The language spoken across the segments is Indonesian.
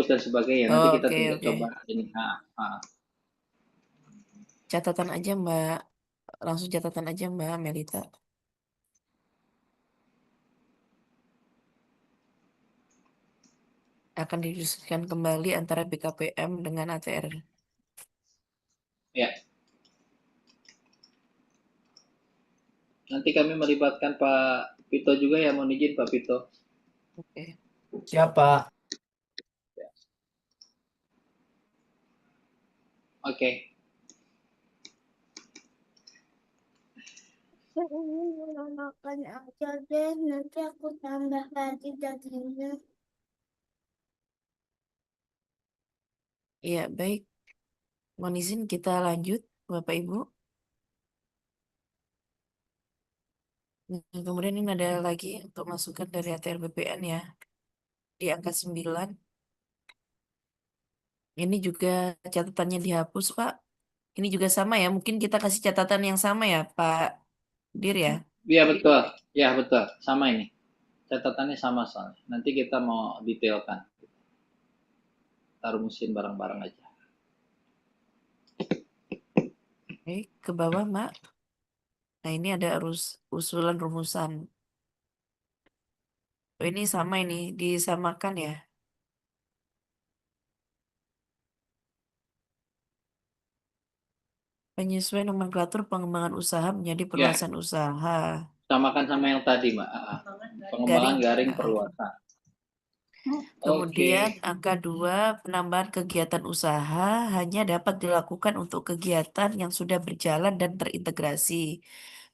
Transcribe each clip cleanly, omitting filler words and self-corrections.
dan sebagainya. Nanti kita Oke, tinggal oke. coba ini. Catatan aja, Mbak. Langsung catatan aja, Mbak Melita. Akan didiskusikan kembali antara BKPM dengan ATR. Ya, nanti kami melibatkan Pak Pito juga ya, mohon izin Pak Pito. Oke. Siapa? Oke. Makan aja deh, nanti aku tambah lagi dagingnya. Iya, baik. Mohon izin kita lanjut, Bapak Ibu. Nah, kemudian ini ada lagi untuk masukan dari ATR BPN ya. Di angka 9. Ini juga catatannya dihapus, Pak. Ini juga sama ya. Mungkin kita kasih catatan yang sama ya, Pak Dir ya. Iya betul. Ya betul. Sama ini. Catatannya sama soalnya. Nanti kita mau detailkan. Taruh mesin bareng-bareng aja. Oke, ke bawah, Mak. Nah, ini ada usulan rumusan. Oh, ini sama ini, disamakan ya. Penyesuaian nomenklatur pengembangan usaha menjadi Ya, perluasan usaha. samakan sama yang tadi, Mbak. Pengembangan garing perluasan. Kemudian Oke. angka 2, penambahan kegiatan usaha hanya dapat dilakukan untuk kegiatan yang sudah berjalan dan terintegrasi.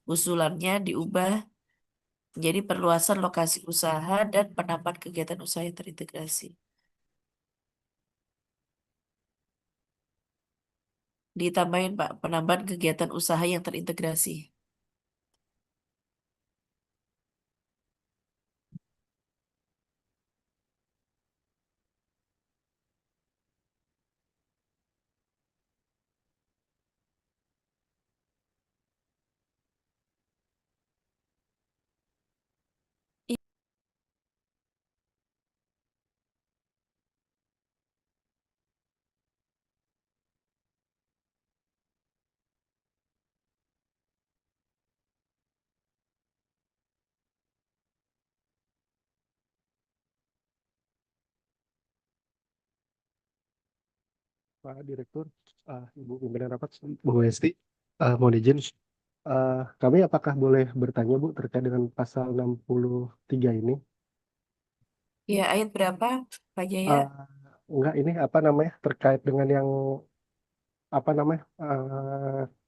Usulannya diubah menjadi perluasan lokasi usaha dan penambahan kegiatan usaha yang terintegrasi. Ditambahin Pak, penambahan kegiatan usaha yang terintegrasi. Pak Direktur, Ibu pimpinan rapat, Bu Westi, mohon izin, kami apakah boleh bertanya Bu terkait dengan pasal 63 ini? Ya, ayat berapa Pak Jaya? Uh, Enggak, ini apa namanya terkait dengan yang apa namanya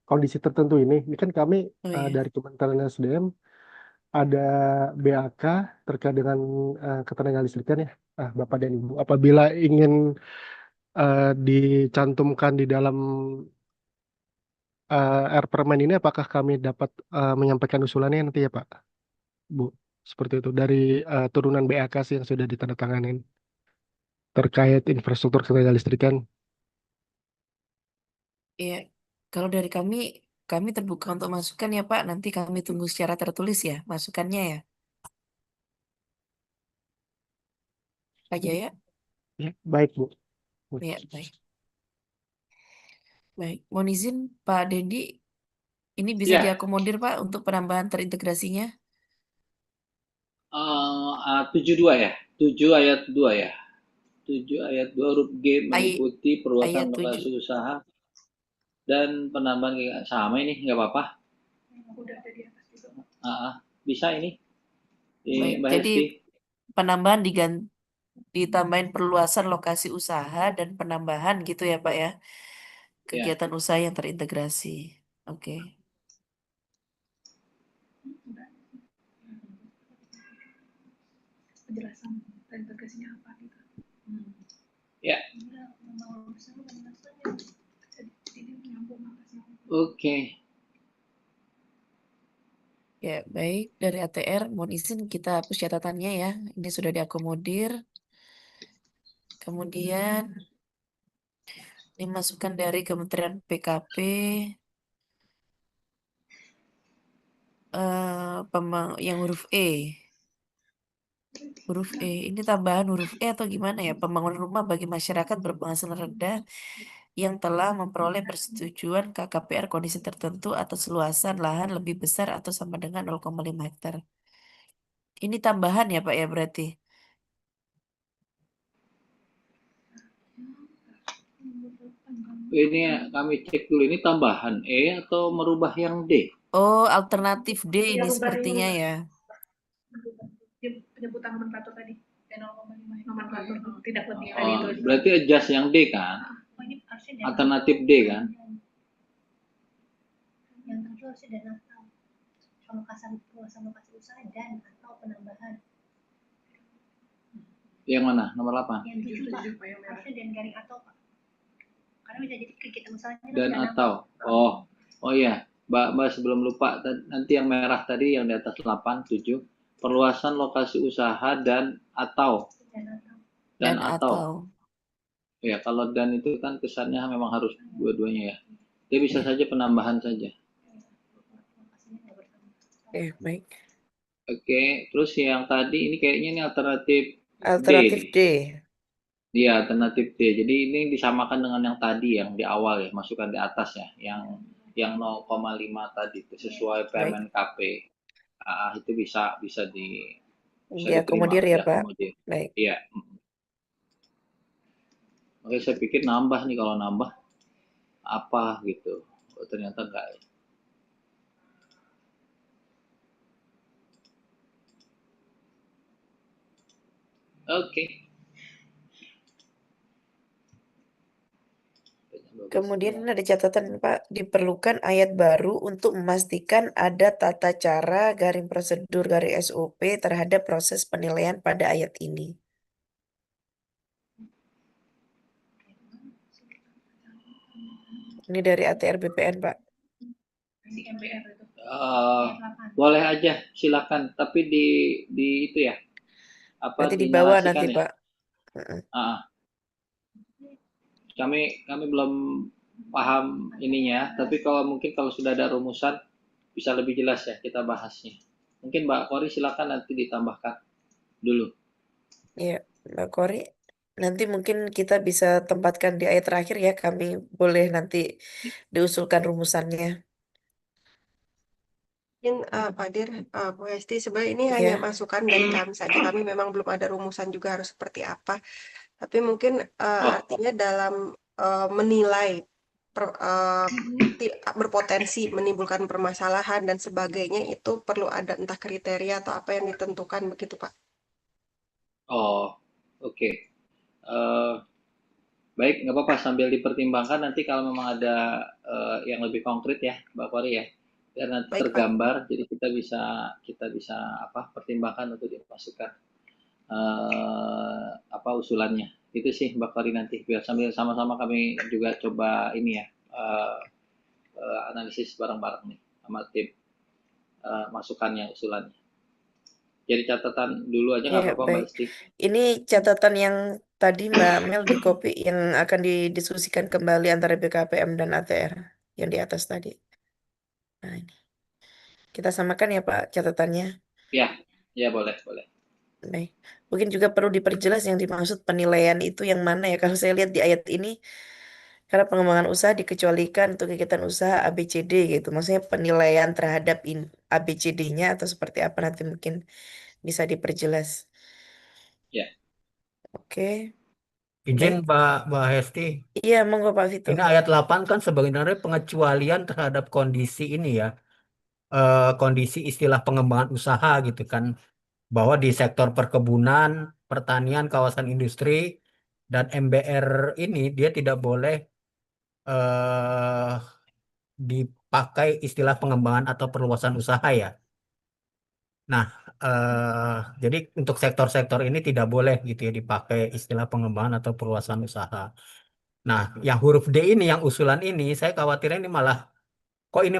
kondisi tertentu ini. Ini kan kami Oh ya. dari Kementerian SDM ada BAK terkait dengan ketenaga listrikan ya, Bapak dan Ibu. Apabila ingin dicantumkan di dalam Permen ini, apakah kami dapat menyampaikan usulannya nanti ya Pak, Bu? Seperti itu dari turunan BAK sih yang sudah ditandatanganin terkait infrastruktur ketenaga listrikan. Iya, kalau dari kami terbuka untuk masukan ya Pak. Nanti kami tunggu secara tertulis ya masukannya ya, Pak Jaya. Ya, baik Bu. Ya, baik. Baik, mohon izin Pak Dendi, ini bisa Ya, diakomodir Pak untuk penambahan terintegrasinya. 72 ya. 7 ayat 2 ya. 7 ayat 2 huruf G meliputi perluasan Ayat 7. lokasi usaha dan penambahan sama ini nggak apa-apa. Bisa ini Baik, Mbak jadi Hesti. penambahan ditambahin perluasan lokasi usaha dan penambahan gitu ya Pak ya. Ya. Kegiatan usaha yang terintegrasi. Oke. Penjelasan terintegrasinya apa gitu. Ya. Oke. Ya, baik. Dari ATR, mohon izin kita hapus catatannya ya. Ini sudah diakomodir. Kemudian, ini masukan dari Kementerian PKP, yang huruf E. Huruf E, ini tambahan huruf E atau gimana ya? Pembangunan rumah bagi masyarakat berpenghasilan rendah yang telah memperoleh persetujuan KKPR kondisi tertentu atas luasan lahan lebih besar atau sama dengan 0,5 hektar. Ini tambahan ya Pak ya berarti? Ini kami cek dulu, ini tambahan E atau merubah yang D? Oh, alternatif D Iya, ini rubah sepertinya ini, ya. penyebutan nomenklatur tadi. 0,5 nomenklatur, tidak lebih tadi Oh, itu. berarti adjust yang D kan? Oh, ini harusnya Alternatif D kan? Yang terakhir harusnya dan atau luasan lokasi usaha dan atau penambahan. Yang mana? Nomor 8. Yang tujuh Pak, Tujuh, Pak, yang merah. harusnya dan garing atau Pak. Karena bisa jadi kegiatan usahanya Dan atau. Oh iya, Mbak sebelum lupa, nanti yang merah tadi yang di atas 8, 7. Perluasan lokasi usaha dan atau. dan atau. Dan atau. Ya, kalau dan itu kan kesannya memang harus dua-duanya ya. Dia bisa saja penambahan saja. Oke, baik. Oke, terus yang tadi ini kayaknya ini alternatif Alternatif D. Iya, alternatif D. Jadi ini disamakan dengan yang tadi yang di awal ya, masukkan di atas ya, yang 0,5 tadi itu sesuai Permen-KP. Itu bisa bisa diterima, Diakomodir ya Pak. diakomodir. Baik. Iya. Oke, saya pikir nambah nih, kalau nambah apa gitu. Oh, ternyata enggak. Oke. Kemudian ada catatan Pak, diperlukan ayat baru untuk memastikan ada tata cara garing prosedur garing SOP terhadap proses penilaian pada ayat ini. Ini dari ATR BPN Pak. Si MBR itu. Boleh aja, silakan. Tapi di itu ya. Apa Nanti di bawah dinarasikan nanti ya? Pak. Kami belum paham ininya, tapi mungkin kalau sudah ada rumusan bisa lebih jelas ya kita bahasnya. Mungkin Mbak Kori silakan nanti ditambahkan dulu. Iya, Mbak Kori. Nanti mungkin kita bisa tempatkan di ayat terakhir ya, kami boleh nanti diusulkan rumusannya. Mungkin Pak Dir, Bu Hesti, sebenarnya ini Iya. hanya masukan dari kami saja. Kami memang belum ada rumusan juga harus seperti apa. Tapi mungkin artinya dalam menilai berpotensi menimbulkan permasalahan dan sebagainya itu perlu ada entah kriteria atau apa yang ditentukan begitu Pak. Oh, oke. Baik, nggak apa-apa, sambil dipertimbangkan nanti kalau memang ada yang lebih konkret ya, Mbak Kori ya, biar nanti Baik, Pak. tergambar, jadi kita bisa pertimbangkan untuk dimasukkan usulannya. Itu sih Mbak Kori nanti, biar sambil sama-sama kami juga coba ini ya, analisis bareng-bareng nih sama tim masukannya, usulannya. Jadi catatan dulu aja nggak Iya, apa-apa Mbak baik. Esti. Ini catatan yang tadi Mbak Mel di copy yang akan didiskusikan kembali antara BKPM dan ATR yang di atas tadi. Nah, ini. Kita samakan ya Pak catatannya. Ya boleh. Baik. Mungkin juga perlu diperjelas yang dimaksud penilaian itu yang mana ya. Kalau saya lihat di ayat ini, karena pengembangan usaha dikecualikan untuk kegiatan usaha ABCD gitu. Maksudnya penilaian terhadap ABCD-nya atau seperti apa nanti mungkin bisa diperjelas. Ya. Oke. Izin Mbak Hesti, Iya, monggo Pak Vito. ini ayat 8 kan sebenarnya pengecualian terhadap kondisi ini ya, kondisi istilah pengembangan usaha gitu kan, bahwa di sektor perkebunan, pertanian, kawasan industri, dan MBR ini dia tidak boleh dipakai istilah pengembangan atau perluasan usaha ya. Nah, jadi untuk sektor-sektor ini tidak boleh gitu ya dipakai istilah pengembangan atau perluasan usaha. Nah, yang huruf D ini, yang usulan ini, saya khawatirnya ini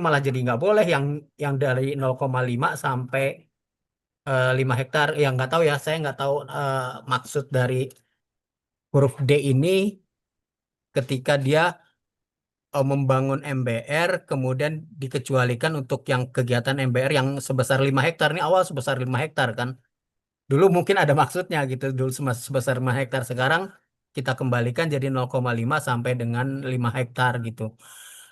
malah jadi nggak boleh yang dari 0,5 sampai 5 hektar. Yang nggak tahu ya, saya nggak tahu maksud dari huruf D ini ketika dia membangun MBR, kemudian dikecualikan untuk yang kegiatan MBR yang sebesar 5 hektar. Ini awal sebesar 5 hektar kan. Dulu mungkin ada maksudnya gitu, dulu sebesar 5 hektar, sekarang kita kembalikan jadi 0,5 sampai dengan 5 hektar gitu.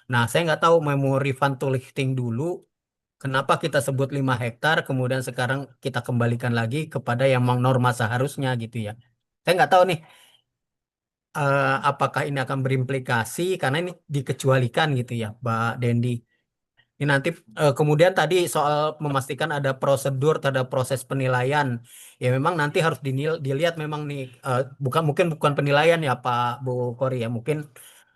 Nah, saya nggak tahu memori fund to lifting dulu, kenapa kita sebut 5 hektar, kemudian sekarang kita kembalikan lagi kepada yang memang norma seharusnya gitu ya. Saya nggak tahu nih, apakah ini akan berimplikasi, karena ini dikecualikan gitu ya, Mbak Dendi. Ini nanti kemudian tadi soal memastikan ada prosedur terhadap proses penilaian. Ya memang nanti harus dilihat memang nih bukan penilaian ya Pak Bu Kori ya, mungkin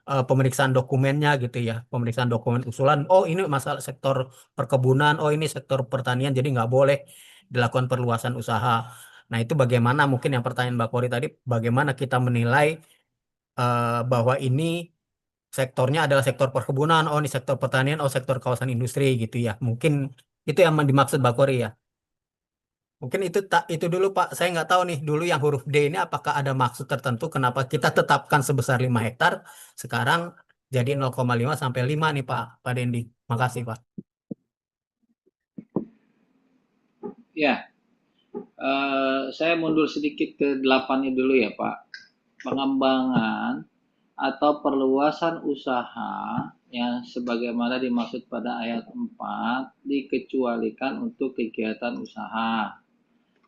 pemeriksaan dokumennya gitu ya, pemeriksaan dokumen usulan. Oh ini masalah sektor perkebunan, oh ini sektor pertanian, jadi nggak boleh dilakukan perluasan usaha. Nah itu bagaimana mungkin yang pertanyaan Mbak Kori tadi, bagaimana kita menilai bahwa ini sektornya adalah sektor perkebunan, oh ini sektor pertanian, oh sektor kawasan industri gitu ya. Mungkin itu yang dimaksud Mbak Kori ya. Mungkin itu dulu Pak. Saya nggak tahu nih dulu yang huruf D ini apakah ada maksud tertentu kenapa kita tetapkan sebesar 5 hektar, sekarang jadi 0,5 sampai 5 nih Pak Dendi. Makasih Pak. Ya, saya mundur sedikit ke 8-nya dulu ya Pak. Pengembangan atau perluasan usaha yang sebagaimana dimaksud pada ayat 4 dikecualikan untuk kegiatan usaha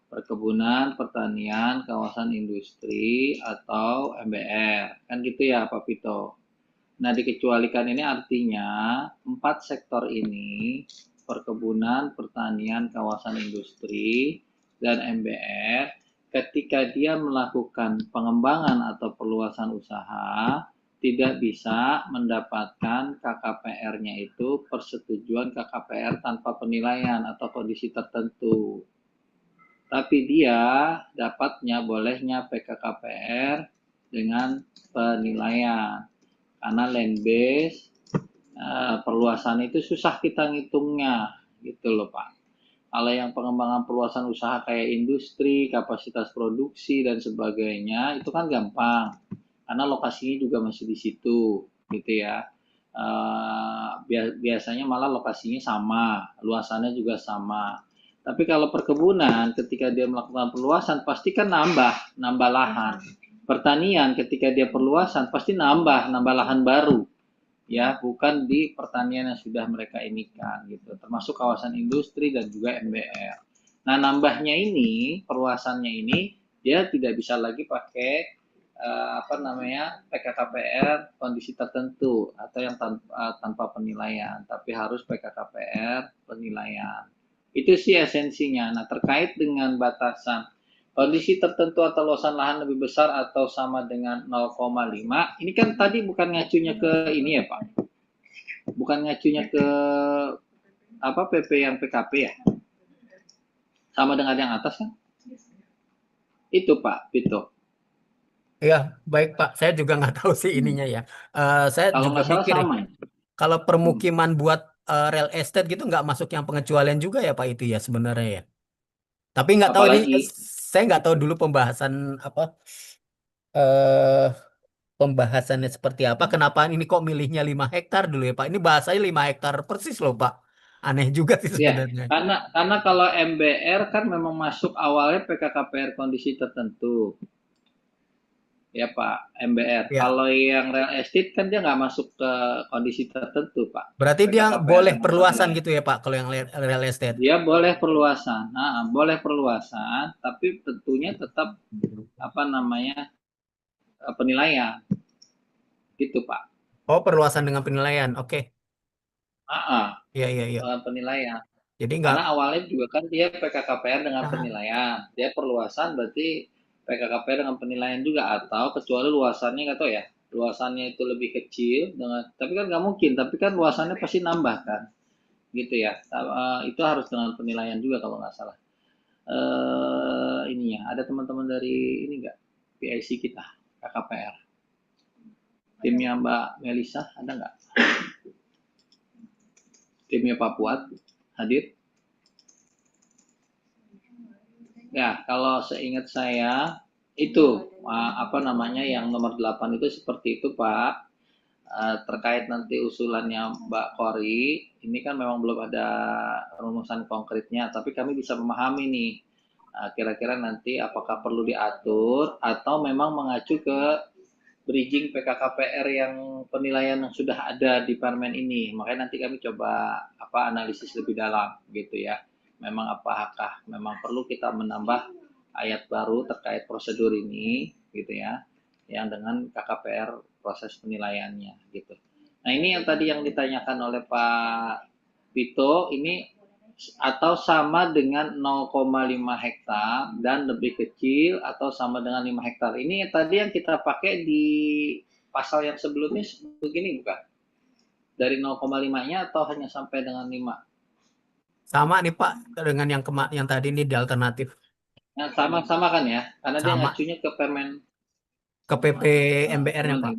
perkebunan, pertanian, kawasan industri atau MBR. Kan gitu ya Pak Vito. Nah, dikecualikan ini artinya 4 sektor ini, perkebunan, pertanian, kawasan industri, dan MBR, ketika dia melakukan pengembangan atau perluasan usaha, tidak bisa mendapatkan KKPR-nya itu persetujuan KKPR tanpa penilaian atau kondisi tertentu. Tapi dia dapatnya, bolehnya PKKPR dengan penilaian. Karena land base perluasan itu susah kita ngitungnya gitu loh Pak. Kalau yang pengembangan perluasan usaha kayak industri, kapasitas produksi dan sebagainya itu kan gampang karena lokasinya juga masih di situ gitu ya. Biasanya malah lokasinya sama, luasannya juga sama. Tapi kalau perkebunan ketika dia melakukan perluasan pasti kan nambah lahan. Pertanian ketika dia perluasan pasti nambah lahan baru ya, bukan di pertanian yang sudah mereka inikan gitu, termasuk kawasan industri dan juga MBR. Nah, nambahnya ini, perluasannya ini dia tidak bisa lagi pakai PKKPR kondisi tertentu atau yang tanpa penilaian, tapi harus PKKPR penilaian. Itu sih esensinya. Nah, terkait dengan batasan kondisi tertentu atau luasan lahan lebih besar atau sama dengan 0,5, ini kan tadi bukan ngacunya ke ini ya Pak, bukan ngacunya ke PP yang PKP ya, sama dengan yang atas kan, itu Pak Vito. Ya baik Pak, saya juga nggak tahu sih ininya ya. Saya Kalau juga nggak salah mikir sama. kalau permukiman buat real estate gitu nggak masuk yang pengecualian juga ya Pak itu ya sebenarnya ya. Tapi nggak tahu ini, Apalagi saya nggak tahu dulu pembahasannya seperti apa. Kenapa ini kok milihnya 5 hektar dulu ya Pak? Ini bahasanya 5 hektar persis loh Pak. Aneh juga sih ya, sebenarnya. karena kalau MBR kan memang masuk awalnya PKKPR kondisi tertentu. Ya Pak, MBR. Ya. Kalau yang real estate kan dia nggak masuk ke kondisi tertentu Pak. Berarti dia PKKPR boleh dengan perluasan penilaian. gitu ya Pak kalau yang real estate. Dia boleh perluasan, boleh perluasan, tapi tentunya tetap penilaian, gitu Pak. Oh perluasan dengan penilaian, oke. Iya. Penilaian. Jadi Karena nggak. awalnya juga kan dia PKKPR dengan penilaian, dia perluasan berarti PKKPR dengan penilaian juga, atau kecuali luasannya nggak tahu ya, luasannya itu lebih kecil tapi kan nggak mungkin, tapi kan luasannya pasti nambah kan, gitu ya. Itu harus dengan penilaian juga kalau nggak salah. Ininya ada teman-teman dari ini nggak, PIC kita KKPR, timnya Mbak Melisa ada nggak, timnya Pak Fuad hadir ya? Kalau seingat saya itu yang nomor 8 itu seperti itu Pak. Terkait nanti usulannya Mbak Kori, ini kan memang belum ada rumusan konkretnya, tapi kami bisa memahami nih Kira-kira nanti apakah perlu diatur atau memang mengacu ke bridging PKKPR yang penilaian yang sudah ada di Permen ini. Makanya nanti kami coba analisis lebih dalam gitu ya. Memang apakah memang perlu kita menambah ayat baru terkait prosedur ini gitu ya, yang dengan KKPR proses penilaiannya gitu. Nah ini yang tadi yang ditanyakan oleh Pak Vito ini atau sama dengan 0,5 hektar dan lebih kecil atau sama dengan 5 hektar. Ini tadi yang kita pakai di pasal yang sebelumnya begini bukan? Dari 0,5-nya atau hanya sampai dengan 5? Sama nih Pak dengan yang tadi nih di alternatif. Nah, sama kan ya? Karena dia Sama. ngacunya ke Permen Ke PP MBR-nya Pak.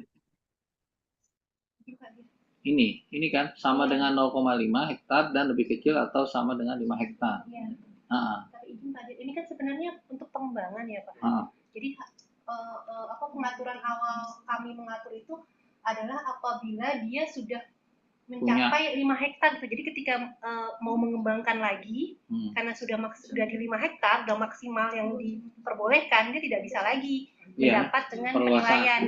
Ini kan sama dengan 0,5 hektar dan lebih kecil atau sama dengan 5 hektar. Iya. Nah, Izin Pak Dir, ini kan sebenarnya untuk pengembangan ya Pak. ah. Jadi pengaturan awal kami mengatur itu adalah apabila dia sudah mencapai 5 hektar gitu. Jadi ketika mau mengembangkan lagi karena sudah di 5 hektar udah maksimal yang diperbolehkan, dia tidak bisa lagi mendapat dengan penilaian.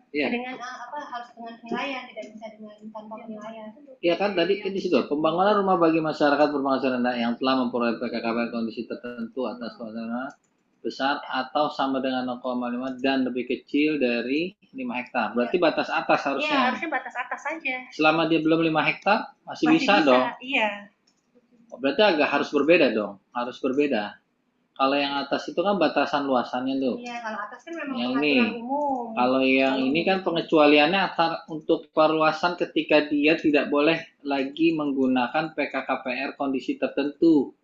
Dengan harus dengan penilaian, tidak bisa dengan tanpa penilaian. Iya kan tadi di situ pembangunan rumah bagi masyarakat berpenghasilan rendah yang telah memperoleh PKKPR kondisi tertentu atas penghasilan besar atau sama dengan 0,5 dan lebih kecil dari 5 hektar. Berarti batas atas harusnya. Iya, harusnya batas atas saja. Selama dia belum 5 hektar masih bisa dong. Iya. Berarti agak harus berbeda dong. Harus berbeda. Kalau yang atas itu kan batasan luasannya tuh. Iya, kalau atas kan memang yang pengaturan ini. umum. Kalau yang ini kan pengecualiannya untuk perluasan ketika dia tidak boleh lagi menggunakan PKKPR kondisi tertentu.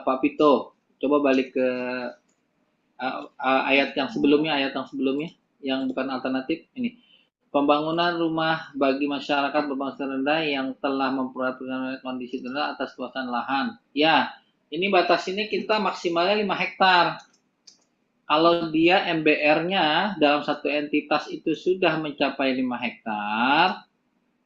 Pak Vito, coba balik ke ayat yang sebelumnya, yang bukan alternatif ini. Pembangunan rumah bagi masyarakat berpenghasilan rendah yang telah memperhatikan kondisi rendah atas luasan lahan. Ya, ini batas ini kita maksimalnya 5 hektar. Kalau dia MBR-nya dalam satu entitas itu sudah mencapai 5 hektar,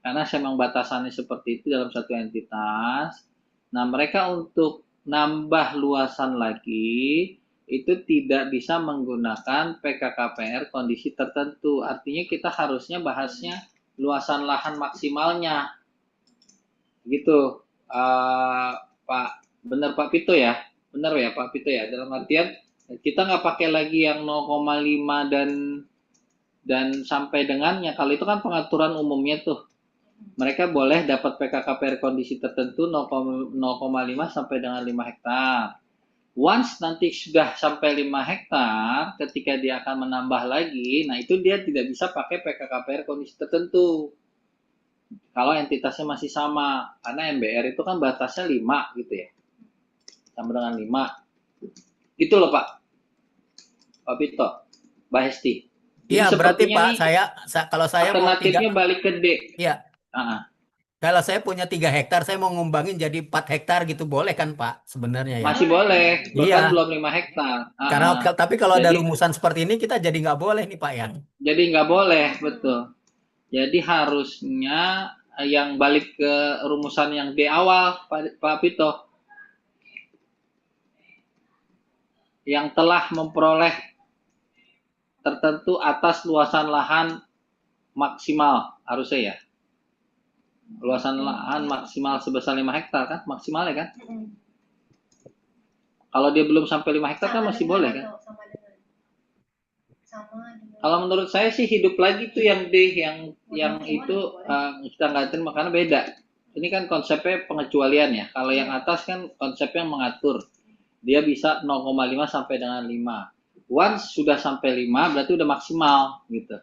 karena memang batasannya seperti itu dalam satu entitas, nah mereka untuk nambah luasan lagi, itu tidak bisa menggunakan PKKPR kondisi tertentu. Artinya kita harusnya bahasnya luasan lahan maksimalnya. Gitu, Pak. Benar Pak Vito ya? Benar ya Pak Vito ya? Dalam artian, kita nggak pakai lagi yang 0,5 dan sampai dengannya. Kalau itu kan pengaturan umumnya tuh. Mereka boleh dapat PKKPR kondisi tertentu 0,5 sampai dengan 5 hektar. Once nanti sudah sampai 5 hektar, ketika dia akan menambah lagi, nah itu dia tidak bisa pakai PKKPR kondisi tertentu. Kalau entitasnya masih sama, karena MBR itu kan batasnya 5 gitu ya. Sama dengan 5. Gitu loh Pak. Pak Vito, Mbak Hesti. Iya, berarti Pak, kalau saya mau alternatifnya balik ke D. Iya. Kalau saya punya 3 hektar, saya mau ngembangin jadi 4 hektar gitu, boleh kan Pak sebenarnya ya? Masih boleh, bahkan Iya. belum 5 hektar. Tapi kalau ada rumusan seperti ini, kita jadi nggak boleh nih Pak ya? Jadi nggak boleh, betul. Jadi harusnya yang balik ke rumusan yang di awal, Pak Vito. Yang telah memperoleh tertentu atas luasan lahan maksimal, harusnya ya. Luasan lahan maksimal sebesar 5 hektar kan? Maksimalnya kan? Kalau dia belum sampai 5 hektar kan masih boleh kan? Kalau menurut saya sih hidup lagi tuh yang D, yang itu kita nggak terima karena beda. Ini kan konsepnya pengecualian ya. Kalau yang atas kan konsepnya mengatur. Dia bisa 0,5 sampai dengan 5. Once sudah sampai 5 berarti udah maksimal gitu.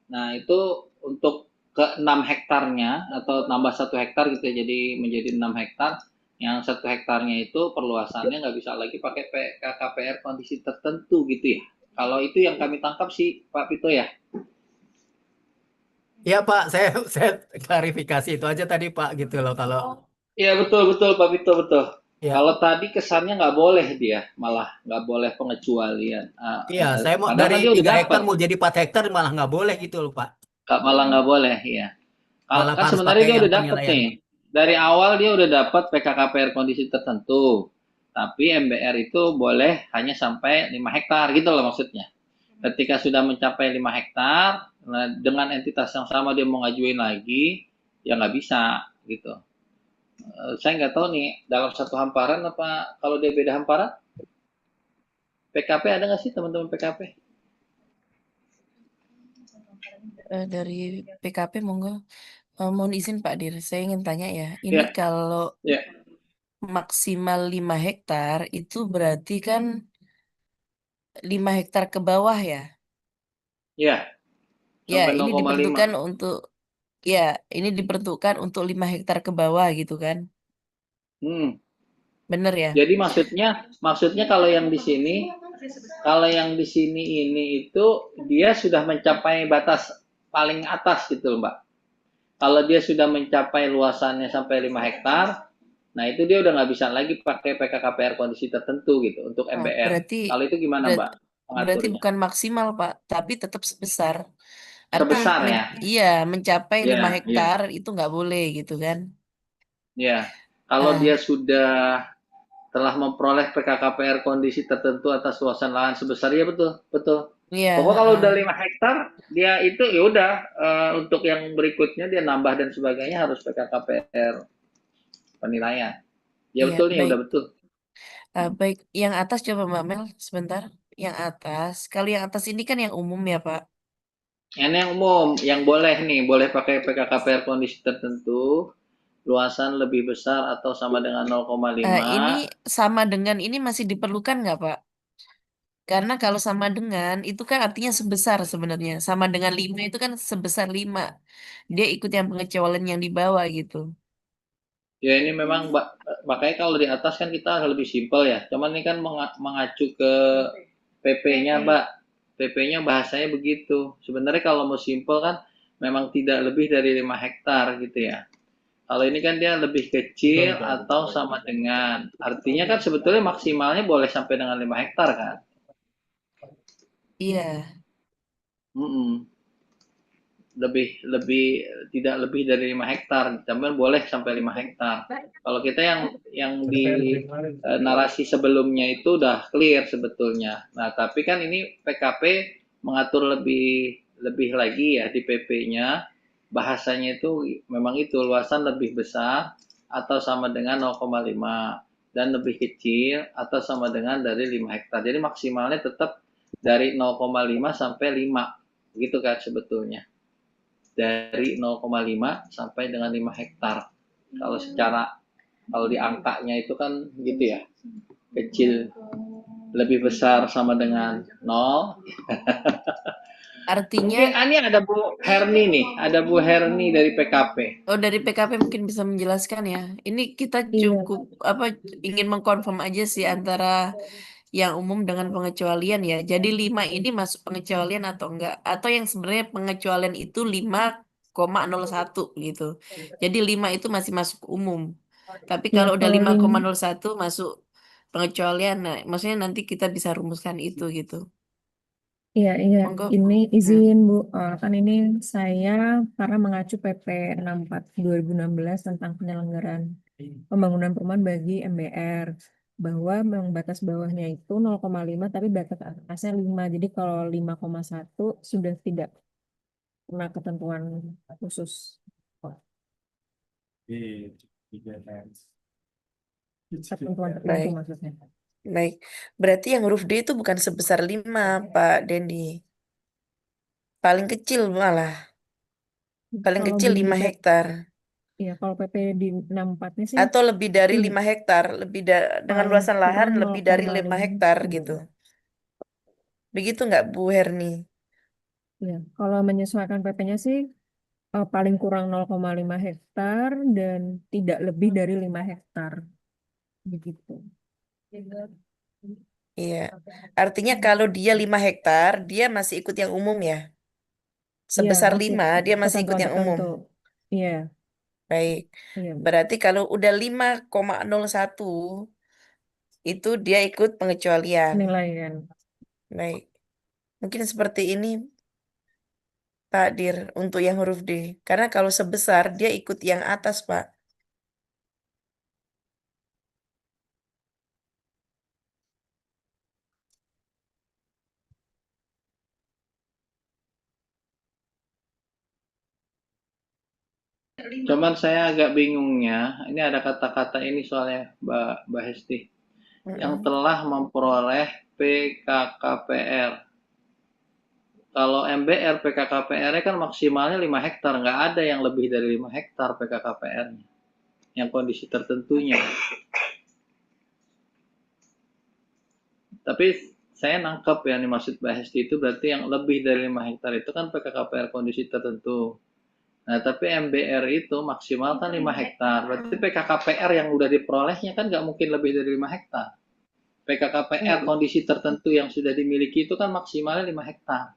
Nah itu untuk ke 6 hektarnya atau nambah 1 hektar gitu ya, jadi menjadi 6 hektar. Yang 1 hektarnya itu perluasannya nggak bisa lagi pakai PKKPR kondisi tertentu gitu ya. Kalau itu yang kami tangkap sih Pak Vito ya. Iya Pak, saya klarifikasi itu aja tadi Pak gitu loh kalau. Iya betul Pak Vito betul. Ya. Kalau tadi kesannya nggak boleh dia, malah nggak boleh pengecualian. Iya, saya mau dari 3 hektar mau jadi 4 hektar malah nggak boleh gitu loh Pak. Malah nggak boleh ya. Kalau kan sebenarnya dia udah dapat nih. Dari awal dia udah dapat PKKPR kondisi tertentu. Tapi MBR itu boleh hanya sampai 5 hektar gitu loh maksudnya. Ketika sudah mencapai 5 hektar, nah dengan entitas yang sama dia mau ngajuin lagi, ya nggak bisa gitu. Saya nggak tahu nih dalam satu hamparan apa kalau dia beda hamparan. PKP ada nggak sih teman-teman PKP? Dari PKP monggo. Mohon izin Pak Dir, saya ingin tanya ya. Ini Ya, kalau ya, maksimal 5 hektar itu berarti kan 5 hektar ke bawah ya? ya, Ya, sampai ini 0,5. diperuntukkan untuk ya, ini diperuntukkan untuk 5 hektar ke bawah gitu kan? Hmm. Bener ya? Jadi maksudnya kalau yang di sini ini itu dia sudah mencapai batas paling atas gitu loh, Mbak. Kalau dia sudah mencapai luasannya sampai 5 hektar, nah itu dia udah nggak bisa lagi pakai PKKPR kondisi tertentu gitu untuk Oh, MBR. berarti Kalau itu gimana, Mbak, berarti pengaturnya? bukan maksimal Pak, tapi tetap sebesar. Artinya Sebesar ya? iya, mencapai 5 Ya, ya, hektar itu nggak boleh gitu kan? ya. Kalau Ah, dia sudah telah memperoleh PKKPR kondisi tertentu atas luasan lahan sebesar, ya betul, betul. iya, Pokoknya kalau udah 5 hektar, dia itu ya udah untuk yang berikutnya dia nambah dan sebagainya harus PKKPR penilaian. Ya iya, betul nih, baik. udah betul. Baik, yang atas coba Mbak Mel sebentar. Yang atas, kalau yang atas ini kan yang umum ya Pak. Ini yang umum, yang boleh nih, boleh pakai PKKPR kondisi tertentu, luasan lebih besar atau sama dengan 0,5. Ini sama dengan ini masih diperlukan nggak Pak? Karena kalau sama dengan itu kan artinya sebesar sebenarnya. Sama dengan 5 itu kan sebesar 5. Dia ikut yang pengecualian yang di bawah gitu. Ya ini memang makanya kalau di atas kan kita lebih simpel ya. Cuman ini kan mengacu ke PP-nya, Mbak. PP-nya bahasanya begitu. Sebenarnya kalau mau simpel kan memang tidak lebih dari 5 hektar gitu ya. Kalau ini kan dia lebih kecil atau sama dengan. Artinya kan sebetulnya maksimalnya boleh sampai dengan 5 hektar kan. Iya. Mm-mm. Lebih tidak lebih dari 5 hektar, tapi boleh sampai 5 hektar. Kalau kita yang di narasi sebelumnya itu udah clear sebetulnya. Nah, tapi kan ini PKP mengatur lebih lagi ya di PP-nya. Bahasanya itu memang itu luasan lebih besar atau sama dengan 0,5 dan lebih kecil atau sama dengan dari 5 hektar. Jadi maksimalnya tetap dari 0,5 sampai 5 gitu kan sebetulnya, dari 0,5 sampai dengan 5 hektar. Kalau di angkanya itu kan gitu ya, kecil lebih besar sama dengan 0. Artinya, Mungkin ini ada Bu Herni nih, ada Bu Herni dari PKP. oh dari PKP mungkin bisa menjelaskan ya. Ini kita cukup ingin mengkonfirm aja sih antara yang umum dengan pengecualian ya. Jadi 5 ini masuk pengecualian atau enggak? Atau yang sebenarnya pengecualian itu 5,01 gitu. Jadi 5 itu masih masuk umum. Tapi Ya, kalau udah kalau 5,01 masuk pengecualian, nah maksudnya nanti kita bisa rumuskan itu gitu. iya, iya, Monggo. ini izin Bu, kan ini saya karena mengacu PP 64 2016 tentang penyelenggaraan pembangunan perumahan bagi MBR, bahwa memang batas bawahnya itu 0,5 tapi batas atasnya 5. Jadi kalau 5,1 sudah tidak kena ketentuan khusus. Ketentuan tertentu Baik, maksudnya. baik. Berarti yang huruf D itu bukan sebesar 5, Pak Dendi. Paling kecil malah. Paling Kalau kecil di 5 hektar. ya kalau PP di 64-nya sih Atau lebih dari ini 5 hektar. Dengan paling luasan lahan kurang lebih dari 5 hektar 0,5. gitu. Begitu nggak Bu Herni? Ya, kalau menyesuaikan PP-nya sih paling kurang 0,5 hektar dan tidak lebih dari 5 hektar. Begitu. Iya. Artinya kalau dia 5 hektar, dia masih ikut yang umum ya? Iya, Sebesar masih 5, dia masih ikut ketentuan yang umum. tertentu. Iya, Baik. iya, Berarti kalau udah 5,01, itu dia ikut pengecualian. penilaian. Baik. Mungkin seperti ini Pak Dir untuk yang huruf D. Karena kalau sebesar dia ikut yang atas Pak. Cuman saya agak bingungnya, ini ada kata-kata ini soalnya Mbak Hesti, yang telah memperoleh PKKPR. Kalau MBR PKKPR-nya kan maksimalnya 5 hektar, nggak ada yang lebih dari 5 hektar PKKPR-nya, yang kondisi tertentunya. Tapi saya nangkep yang dimaksud Mbak Hesti itu berarti yang lebih dari 5 hektar itu kan PKKPR kondisi tertentu. Nah, tapi MBR itu maksimal kan 5 hektar. Berarti PKKPR yang udah diperolehnya kan nggak mungkin lebih dari 5 hektar. PKKPR kondisi tertentu yang sudah dimiliki itu kan maksimalnya 5 hektar.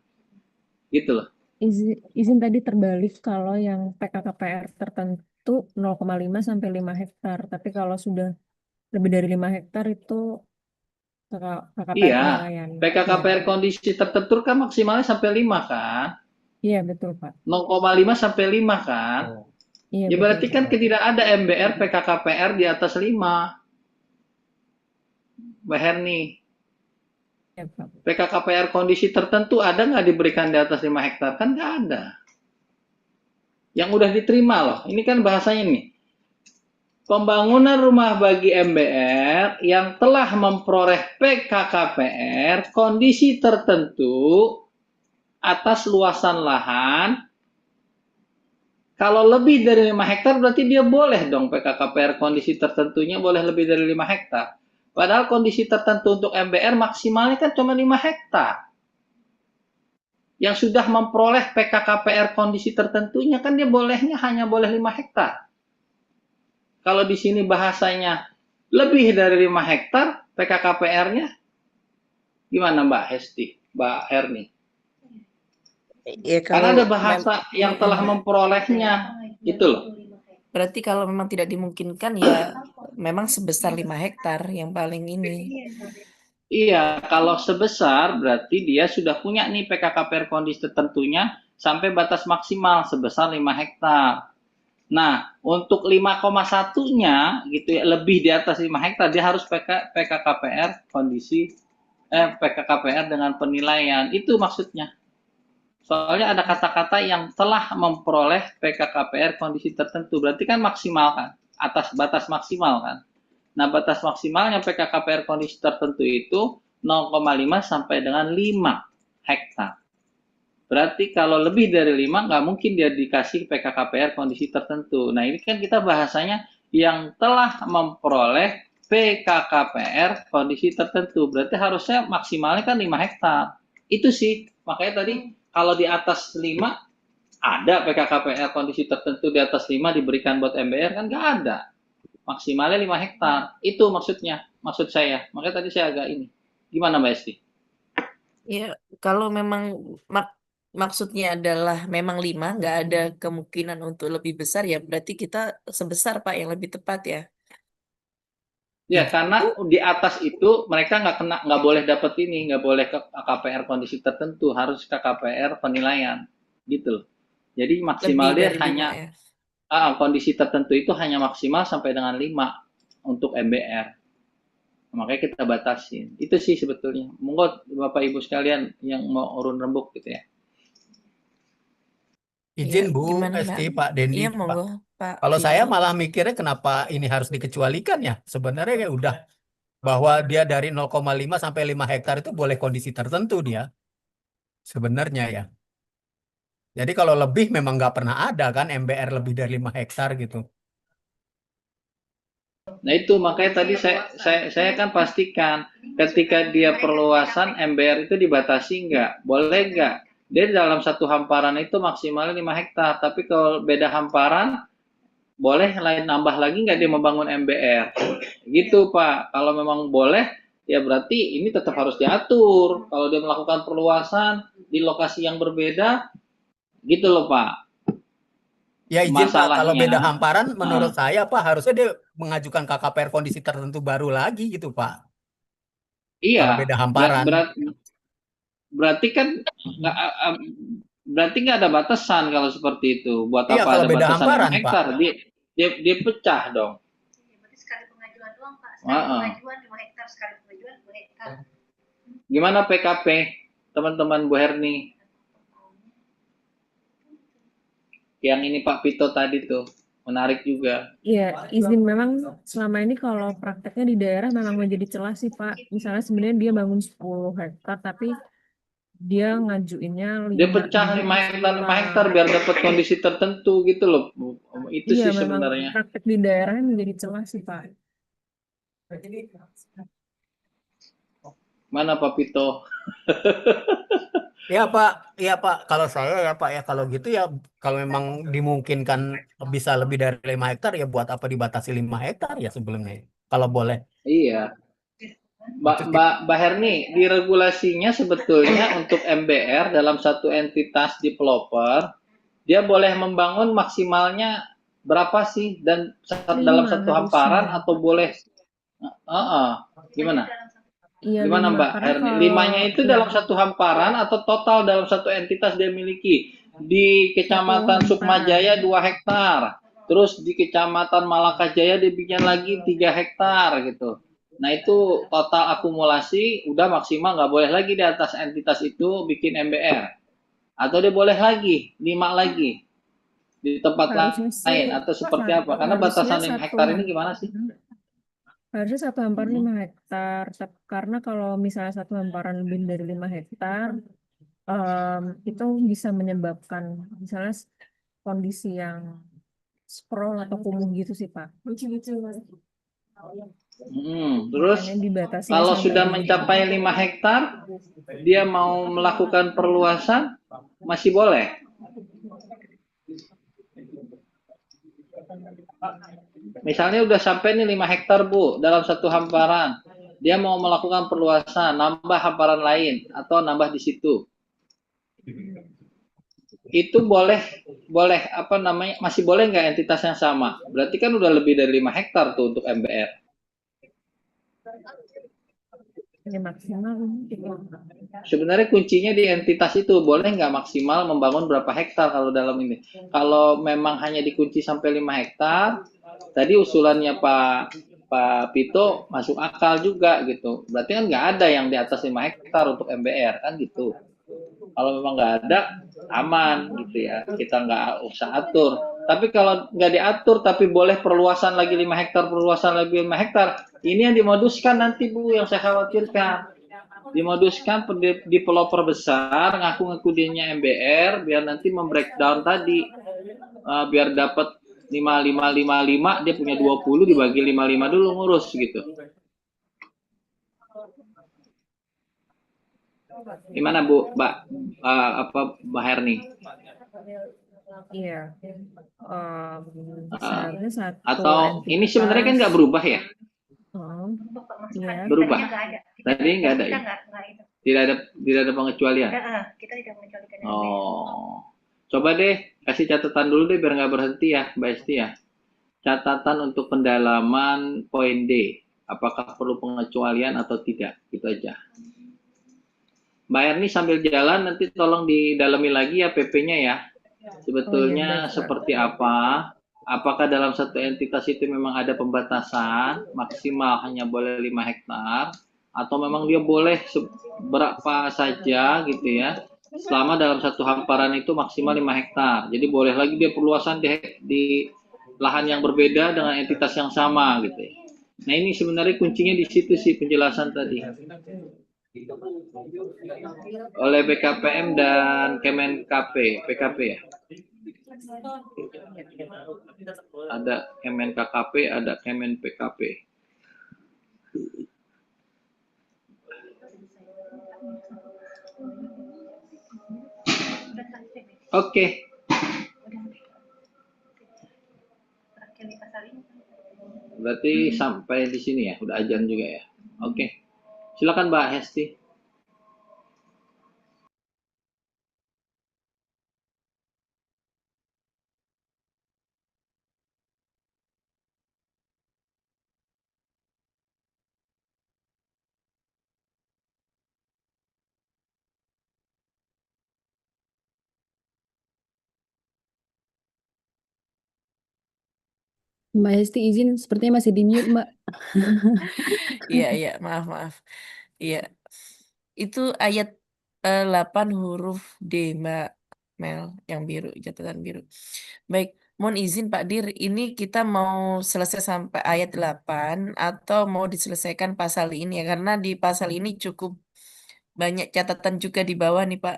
Gitu loh. Izin tadi terbalik kalau yang PKKPR tertentu 0,5 sampai 5 hektar. Tapi kalau sudah lebih dari 5 hektar itu KKPR Iya, penilaian. PKKPR kondisi tertentu kan maksimalnya sampai 5 kan? Iya, betul, Pak. 0,5 sampai 5 kan? Iya, Ya betul, berarti kan Pak. tidak ada MBR PKKPR di atas 5. Mbak Herni. Iya, Pak. PKKPR kondisi tertentu ada nggak diberikan di atas 5 hektar? Kan nggak ada. Yang udah diterima loh. Ini kan bahasanya nih. Pembangunan rumah bagi MBR yang telah memperoleh PKKPR kondisi tertentu atas luasan lahan. Kalau lebih dari 5 hektar berarti dia boleh dong PKKPR kondisi tertentunya boleh lebih dari 5 hektar. Padahal kondisi tertentu untuk MBR maksimalnya kan cuma 5 hektar. Yang sudah memperoleh PKKPR kondisi tertentunya kan dia bolehnya hanya boleh 5 hektar. Kalau di sini bahasanya lebih dari 5 hektar PKKPR-nya gimana Mbak Hesti, Mbak Herni? Ya, Karena kalau ada bahasa yang telah memperolehnya, itu loh. Berarti kalau memang tidak dimungkinkan ya memang sebesar 5 hektar yang paling ini. Iya, kalau sebesar berarti dia sudah punya nih PKKPR kondisi tertentunya sampai batas maksimal sebesar 5 hektar. Nah, untuk 5,1-nya gitu ya, lebih di atas 5 hektar dia harus PKKPR kondisi PKKPR dengan penilaian. Itu maksudnya. Soalnya ada kata-kata yang telah memperoleh PKKPR kondisi tertentu. Berarti kan maksimal kan? Atas batas maksimal kan? Nah, batas maksimalnya PKKPR kondisi tertentu itu 0,5 sampai dengan 5 hektar. Berarti kalau lebih dari 5 nggak mungkin dia dikasih PKKPR kondisi tertentu. Nah, ini kan kita bahasanya yang telah memperoleh PKKPR kondisi tertentu. Berarti harusnya maksimalnya kan 5 hektar. Itu sih. Makanya tadi kalau di atas 5 ada PKKPR kondisi tertentu di atas 5 diberikan buat MBR kan nggak ada. Maksimalnya 5 hektar. Itu maksudnya, maksud saya. Makanya tadi saya agak ini. Gimana Mbak Esti? Ya, kalau memang maksudnya adalah memang 5, nggak ada kemungkinan untuk lebih besar ya berarti kita sebesar Pak yang lebih tepat ya. Ya, karena di atas itu mereka nggak boleh dapat ini, nggak boleh ke KKPR kondisi tertentu, harus KKPR penilaian, gitu loh. Jadi maksimal Lebih dia dari 5 hanya ya. kondisi tertentu itu hanya maksimal sampai dengan 5 untuk MBR. Makanya kita batasin. Itu sih sebetulnya. Monggo Bapak Ibu sekalian yang mau urun rembuk gitu ya. Izin Iya, Bu gimana Esti, Mbak? Pak Dendi, Iya, Pak. monggo Pak Kalau saya Vicky. malah mikirnya kenapa ini harus dikecualikan ya? Sebenarnya ya udah bahwa dia dari 0,5 sampai 5 hektar itu boleh kondisi tertentu dia. Sebenarnya ya. Jadi kalau lebih memang nggak pernah ada kan MBR lebih dari 5 hektar gitu. Nah itu makanya tadi saya kan pastikan ketika dia perluasan MBR itu dibatasi nggak? Boleh nggak? Dia dalam satu hamparan itu maksimalnya 5 hektar. Tapi kalau beda hamparan boleh lain nambah lagi nggak dia membangun MBR? Gitu Pak. Kalau memang boleh ya berarti ini tetap harus diatur. Kalau dia melakukan perluasan di lokasi yang berbeda gitu loh Pak. Ya izin Pak, kalau beda Masalahnya hamparan menurut saya Pak harusnya dia mengajukan KKPR kondisi tertentu baru lagi gitu Pak. Kalau iya beda hamparan. berarti kan nggak berarti nggak ada batasan kalau seperti itu. Buat Iya apa kalau ada beda batasan 5 hamparan Pak. hektar? Dia pecah dong. Berarti sekali pengajuan doang Pak. Sekali pengajuan 5 hektar, sekali pengajuan 2 hektar. Gimana PKP teman-teman Bu Herni? yang ini Pak Pito tadi tuh menarik juga. Iya, izin memang selama ini kalau prakteknya di daerah memang menjadi celah sih Pak. Misalnya sebenarnya dia bangun 10 hektar tapi dia ngajuinnya Dia 5 pecah bibit 5 hektar biar dapat kondisi tertentu gitu loh. Itu Iya, sih memang sebenarnya. praktek di daerahnya menjadi celah sih Pak. Mana Pak Pito? Ya Pak, kalau saya ya Pak ya kalau gitu ya kalau memang dimungkinkan bisa lebih dari 5 hektar ya buat apa dibatasi 5 hektar ya sebelumnya kalau boleh. Iya. Itu sih. Mbak Herni, di regulasinya sebetulnya untuk MBR dalam satu entitas developer, dia boleh membangun maksimalnya berapa sih dan dalam 5 satu hamparan harusnya. atau boleh gimana? Iya, Gimana 5 Mbak karena Herni? kalau Limanya itu ya, dalam satu hamparan atau total dalam satu entitas dia miliki? Di satu Kecamatan Sukmajaya hamparan. 2 hektar. Terus di Kecamatan Malakajaya dia bikin lagi 3 hektar gitu. Nah itu total akumulasi udah maksimal, nggak boleh lagi di atas entitas itu bikin MBR. Atau dia boleh lagi, 5 lagi di tempat Harusnya sih lain atau seperti apa? Karena harusnya batasan 5 satu hektar ini gimana sih? harusnya satu hamparan 5 hektar. Karena kalau misalnya satu hamparan lebih dari 5 hektar, itu bisa menyebabkan misalnya kondisi yang sprawl atau kumuh gitu sih Pak. Terus Makanya dibatasi kalau sampai sudah 5 mencapai 5 hektar, dia mau melakukan perluasan masih boleh. Misalnya udah sampai nih 5 hektar Bu dalam satu hamparan. Dia mau melakukan perluasan, nambah hamparan lain atau nambah di situ. Itu boleh apa namanya? Masih boleh nggak entitas yang sama? Berarti kan udah lebih dari 5 hektar tuh untuk MBR. Ya, maksimal. Sebenarnya kuncinya di entitas itu, boleh nggak maksimal membangun berapa hektar kalau dalam ini. Kalau memang hanya dikunci sampai 5 hektar, tadi usulannya Pak Pito masuk akal juga gitu. Berarti kan nggak ada yang di atas 5 hektar untuk MBR kan gitu. Kalau memang nggak ada, aman gitu ya. Kita nggak usah atur. Tapi kalau nggak diatur tapi boleh perluasan lagi 5 hektar, perluasan lagi 5 hektar, ini yang dimoduskan nanti Bu yang saya khawatirkan. Dimoduskan developer besar ngaku-ngaku dirinya MBR biar nanti membreakdown tadi, biar dapat 5555 dia punya 20 dibagi 55 dulu ngurus gitu. Gimana Bu, Mbak Herni? Iya. Seharusnya satu atau ini sebenarnya kan nggak berubah ya? Iya. Berubah. Tadi nggak ada ya? Tidak ada pengecualian. Kita tidak mengecualikan. Coba deh kasih catatan dulu deh biar nggak berhenti ya Mbak Esti ya. Catatan untuk pendalaman poin D. Apakah perlu pengecualian atau tidak? Gitu aja. Mbak Erni sambil jalan nanti tolong didalami lagi ya PP-nya ya. Sebetulnya seperti apa? Apakah dalam satu entitas itu memang ada pembatasan maksimal hanya boleh 5 hektar atau memang dia boleh berapa saja gitu ya, selama dalam satu hamparan itu maksimal 5 hektar. Jadi boleh lagi dia perluasan di lahan yang berbeda dengan entitas yang sama gitu ya. Nah ini sebenarnya kuncinya di situ sih penjelasan tadi oleh BKPM dan Kemenkp, PKP ya. Ada Kemen KKP, ada Kemen PKP. Oke. Berarti sampai di sini ya, udah ajan juga ya. Oke. Silakan Mbak Hesti. Mbak Hesti izin, sepertinya masih di mute, Mbak. Iya, maaf. Iya, itu ayat 8 huruf D, Mbak. Mel, yang biru, catatan biru. Baik, mohon izin Pak Dir, ini kita mau selesai sampai ayat 8 atau mau diselesaikan pasal ini ya? Karena di pasal ini cukup banyak catatan juga di bawah nih Pak.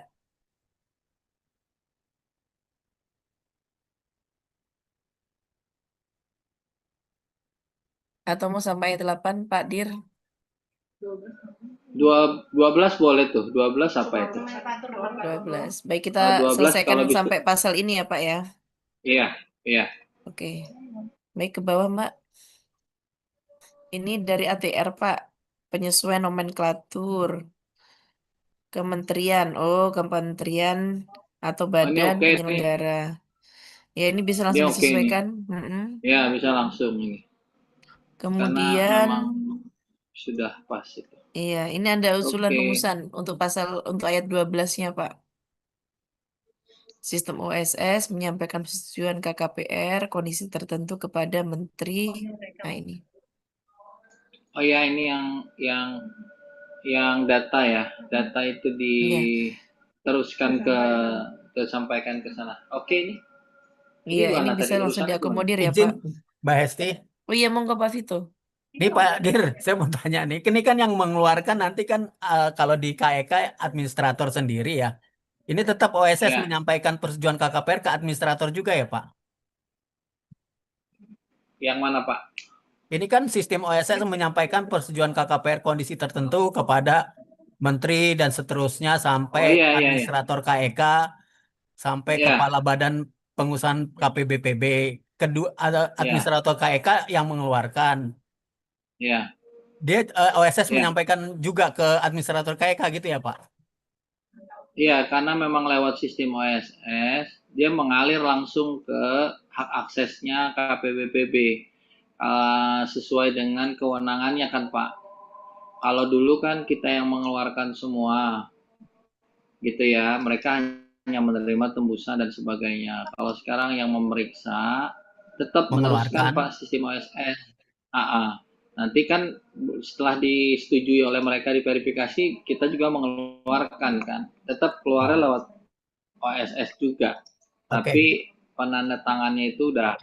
Atau mau sampai ayat 8 Pak Dir? 12 boleh tuh. 12 apa itu? 12. Baik, kita 12 selesaikan kalau gitu. sampai pasal ini ya Pak ya. Iya, iya. Oke. Baik, ke bawah Mbak. Ini dari ATR Pak. Penyesuaian nomenklatur. Kementerian. Oh, kementerian atau Oh, ini badan oke nih. penyelenggara. Ya, ini bisa Dia langsung oke nih. disesuaikan. Mm-mm. Ya, bisa langsung ini. Karena Kemudian, memang sudah pas itu. iya, ini ada usulan Oke. rumusan untuk pasal untuk ayat 12-nya, Pak. Sistem OSS menyampaikan persetujuan KKPR kondisi tertentu kepada menteri. Nah, ini. Oh ya, ini yang data ya. Data itu Iya. diteruskan sampaikan ke sana. Oke ini. Iya, ini Gimana bisa tadi langsung urusannya gimana? diakomodir ya, Izin, Pak. Mbak Hesti. Oh iya, monggo Pak Vito. Nih Pak Dir, saya mau tanya nih. Ini kan yang mengeluarkan nanti kan kalau di KEK administrator sendiri ya. Ini tetap OSS Ya. menyampaikan persetujuan KKPR ke administrator juga ya Pak? Yang mana Pak? Ini kan sistem OSS menyampaikan persetujuan KKPR kondisi tertentu kepada menteri dan seterusnya sampai Oh, iya, iya, iya. administrator KEK sampai Iya. kepala badan pengusahaan KPBPB. Kedua ada administrator KEK yang mengeluarkan. Iya. Dia OSS Iya. menyampaikan juga ke administrator KEK gitu ya Pak? Iya, karena memang lewat sistem OSS, dia mengalir langsung ke hak aksesnya KPBPB sesuai dengan kewenangannya kan Pak. Kalau dulu kan kita yang mengeluarkan semua, gitu ya, mereka hanya menerima tembusan dan sebagainya. Kalau sekarang yang memeriksa tetap meneruskan Pak sistem OSS. Nanti kan setelah disetujui oleh mereka diverifikasi, kita juga mengeluarkan kan. Tetap keluarnya lewat OSS juga. Tapi penanda tangannya itu udah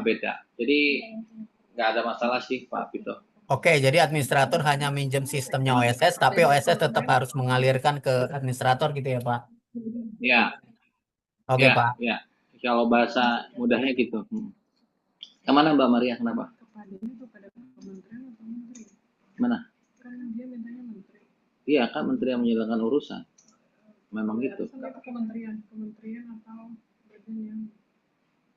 beda. Jadi nggak ada masalah sih Pak Vito. Oke, jadi administrator hanya minjem sistemnya OSS, tapi OSS tetap harus mengalirkan ke administrator gitu ya Pak? Ya. Oke ya, Pak. Ya, kalau bahasa mudahnya gitu. Kemana Mbak Maria? Kenapa? Mana? Kan dia mintanya menteri. Iya kan menteri yang menjalankan urusan. Memang gitu. Kementerian atau badan yang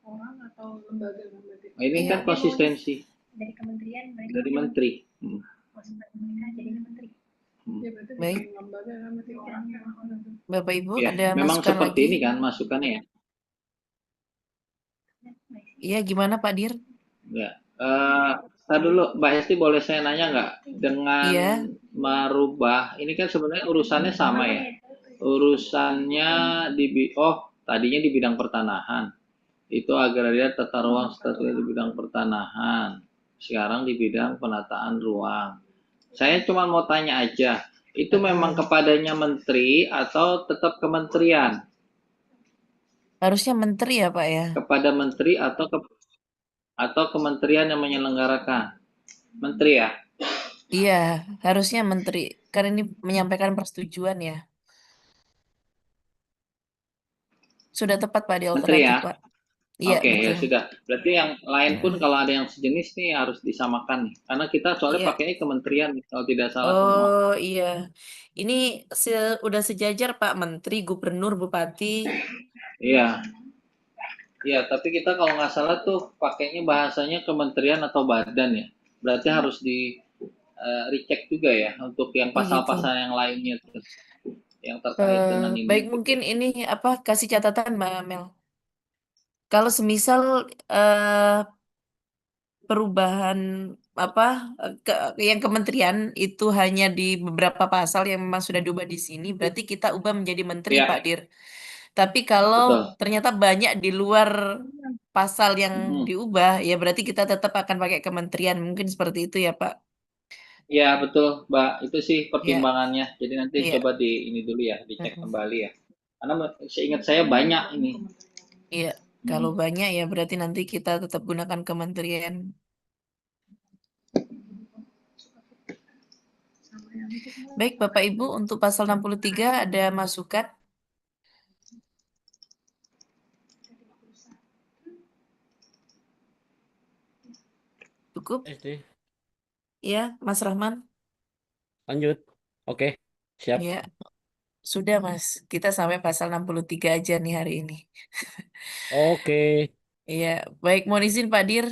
orang atau lembaga berarti. Ini kan konsistensi. Dari kementerian, dari menteri. Jadinya menteri. Ya, berarti Baik. lembaga kan berarti orangnya. Bapak Ibu Ya, ada memang masukan seperti lagi? ini kan masukannya ya. Iya, gimana Pak Dir? Ya. Tadi dulu Mbak Hesti boleh saya nanya nggak dengan merubah ini kan sebenarnya urusannya sama ya. Urusannya tadinya di bidang pertanahan. Itu agraria tata ruang statusnya di bidang pertanahan. Sekarang di bidang penataan ruang. Saya cuma mau tanya aja, itu memang kepadanya menteri atau tetap kementerian? Harusnya menteri ya Pak ya? Kepada menteri atau kementerian yang menyelenggarakan? Menteri ya? Iya, harusnya menteri. Karena ini menyampaikan persetujuan ya. Sudah tepat Pak di Menteri alternatif ya? Pak. Iya, Oke, ya betul. sudah. Berarti yang lain pun kalau ada yang sejenis nih harus disamakan nih. Karena kita soalnya Iya. pakainya kementerian kalau tidak salah semua. Oh iya. Ini udah sejajar Pak Menteri, Gubernur, Bupati. Iya. Iya, tapi kita kalau nggak salah tuh pakainya bahasanya kementerian atau badan ya. Berarti harus di recheck juga ya untuk yang pasal-pasal yang lainnya tuh. Yang terkait dengan ini. Baik, mungkin ini kasih catatan Mbak Mel. Kalau semisal perubahan yang kementerian itu hanya di beberapa pasal yang memang sudah diubah di sini, berarti kita ubah menjadi menteri Pak Dir. Tapi kalau ternyata banyak di luar pasal yang diubah, ya berarti kita tetap akan pakai kementerian. Mungkin seperti itu ya Pak. Ya betul Mbak, itu sih pertimbangannya. Jadi nanti coba ini dulu ya, dicek kembali ya. Karena seingat saya banyak ini. Iya, kalau banyak ya berarti nanti kita tetap gunakan kementerian. Baik, Bapak Ibu, untuk pasal 63 ada masukan? Cukup? SD. Ya, Mas Rahman? Lanjut. Oke, siap. Ya, sudah Mas. Kita sampai pasal 63 aja nih hari ini. Oke. Iya, baik, mohon izin Pak Dir.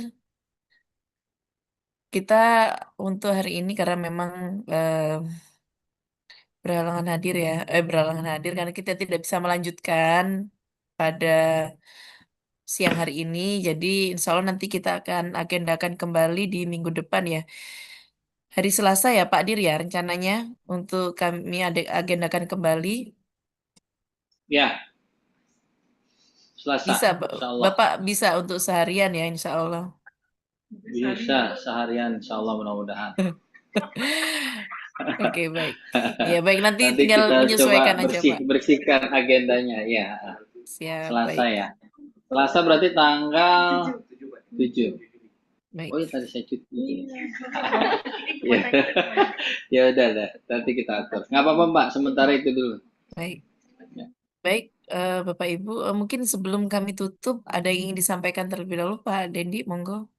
Kita untuk hari ini karena memang berhalangan hadir ya, berhalangan hadir karena kita tidak bisa melanjutkan pada siang hari ini. Jadi insya Allah nanti kita akan agendakan kembali di minggu depan ya. Hari Selasa ya Pak Dir ya rencananya untuk kami agendakan kembali. Ya, Selasa, Bisa, insya Allah. Bapak bisa untuk seharian ya insya Allah. Bisa seharian, insya Allah mudah-mudahan. Oke, baik. Ya baik, nanti Nanti tinggal kita menyesuaikan coba aja Pak. bersihkan agendanya, ya. Siap, Selasa baik. ya. Selasa berarti tanggal 7. Baik. Oh iya tadi saya cuti. Ya, ya udah deh, nanti kita atur. Nggak apa-apa Mbak, sementara itu dulu. Baik. Ya. Baik, Bapak Ibu, mungkin sebelum kami tutup ada yang ingin disampaikan terlebih dahulu Pak Dendi, monggo.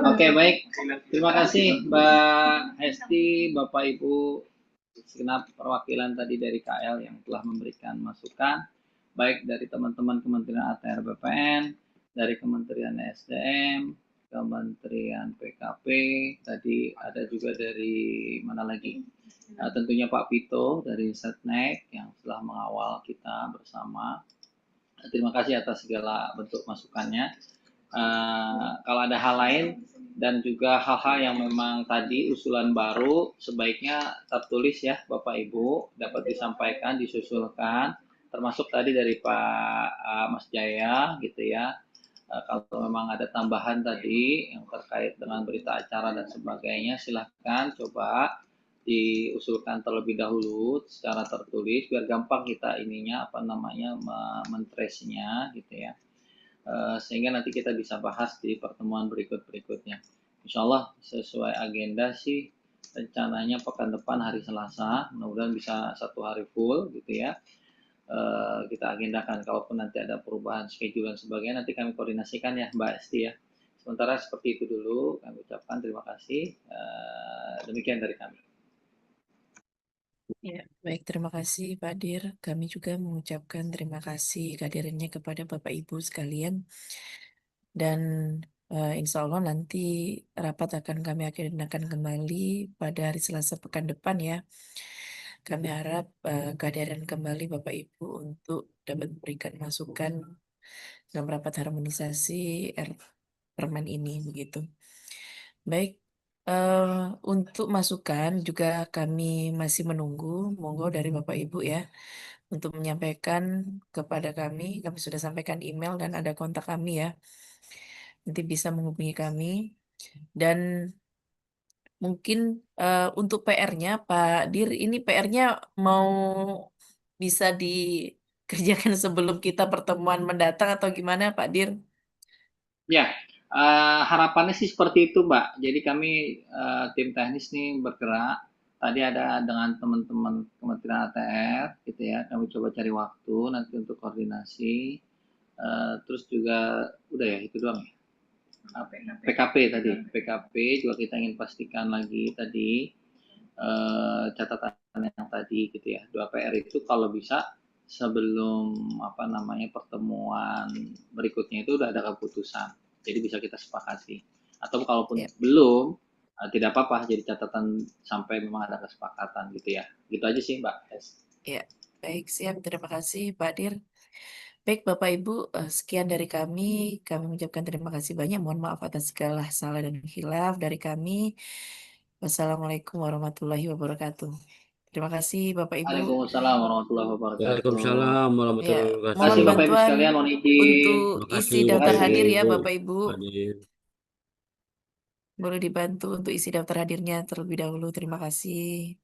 Oke, baik. Terima kasih Mbak Hesti, Bapak Ibu segenap perwakilan tadi dari KL yang telah memberikan masukan, baik dari teman-teman Kementerian ATR BPN, dari Kementerian SDM, Kementerian PKP, tadi ada juga dari mana lagi? Tentunya Pak Pito dari Setnek yang telah mengawal kita bersama. Terima kasih atas segala bentuk masukannya. Kalau ada hal lain dan juga hal-hal yang memang tadi usulan baru sebaiknya tertulis ya Bapak Ibu, dapat disampaikan, disusulkan, termasuk tadi dari Pak Mas Jaya gitu ya. Kalau memang ada tambahan tadi yang terkait dengan berita acara dan sebagainya, silahkan coba diusulkan terlebih dahulu secara tertulis biar gampang kita ininya men-trace-nya gitu ya. Sehingga nanti kita bisa bahas di pertemuan berikutnya. Insya Allah sesuai agenda sih rencananya pekan depan hari Selasa, mudah-mudahan bisa 1 hari full gitu ya. Kita agendakan, kalaupun nanti ada perubahan schedule dan sebagainya nanti kami koordinasikan ya Mbak Esti ya. Sementara seperti itu dulu kami ucapkan terima kasih. Demikian dari kami. Ya, baik, terima kasih Pak Dir. Kami juga mengucapkan terima kasih kehadirannya kepada Bapak Ibu sekalian. Dan insya Allah nanti rapat akan kami agendakan kembali pada hari Selasa pekan depan ya. Kami harap kehadiran kembali Bapak Ibu untuk dapat memberikan masukan dalam rapat harmonisasi permen ini begitu. Baik, untuk masukan juga kami masih menunggu, monggo dari Bapak Ibu ya, untuk menyampaikan kepada kami sudah sampaikan email dan ada kontak kami ya, nanti bisa menghubungi kami. Dan mungkin untuk PR-nya Pak Dir, ini PR-nya mau bisa dikerjakan sebelum kita pertemuan mendatang atau gimana Pak Dir? Ya, harapannya sih seperti itu Mbak. Jadi kami tim teknis nih bergerak. Tadi ada dengan teman-teman Kementerian ATR gitu ya. Kami coba cari waktu nanti untuk koordinasi. Terus juga udah ya itu doang ya. PKP tadi, PKP juga kita ingin pastikan lagi tadi catatan yang tadi gitu ya. 2 PR itu kalau bisa sebelum pertemuan berikutnya itu udah ada keputusan. Jadi bisa kita sepakati. Atau kalaupun belum tidak apa-apa jadi catatan sampai memang ada kesepakatan gitu ya. Gitu aja sih Mbak. Ya, baik, siap. Terima kasih Pak Dir. Baik Bapak Ibu, sekian dari kami. Kami mengucapkan terima kasih banyak. Mohon maaf atas segala salah dan khilaf dari kami. Wassalamualaikum warahmatullahi wabarakatuh. Terima kasih Bapak Ibu. Waalaikumsalam warahmatullahi wabarakatuh. Waalaikumsalam Ya, warahmatullahi Terima wabarakatuh. mohon kasih Bapak Ibu bantuan sekalian, mohon izin. untuk Terima isi kasih daftar Bapak hadir ya Ibu Bapak Ibu. hadir. Boleh dibantu untuk isi daftar hadirnya terlebih dahulu. Terima kasih.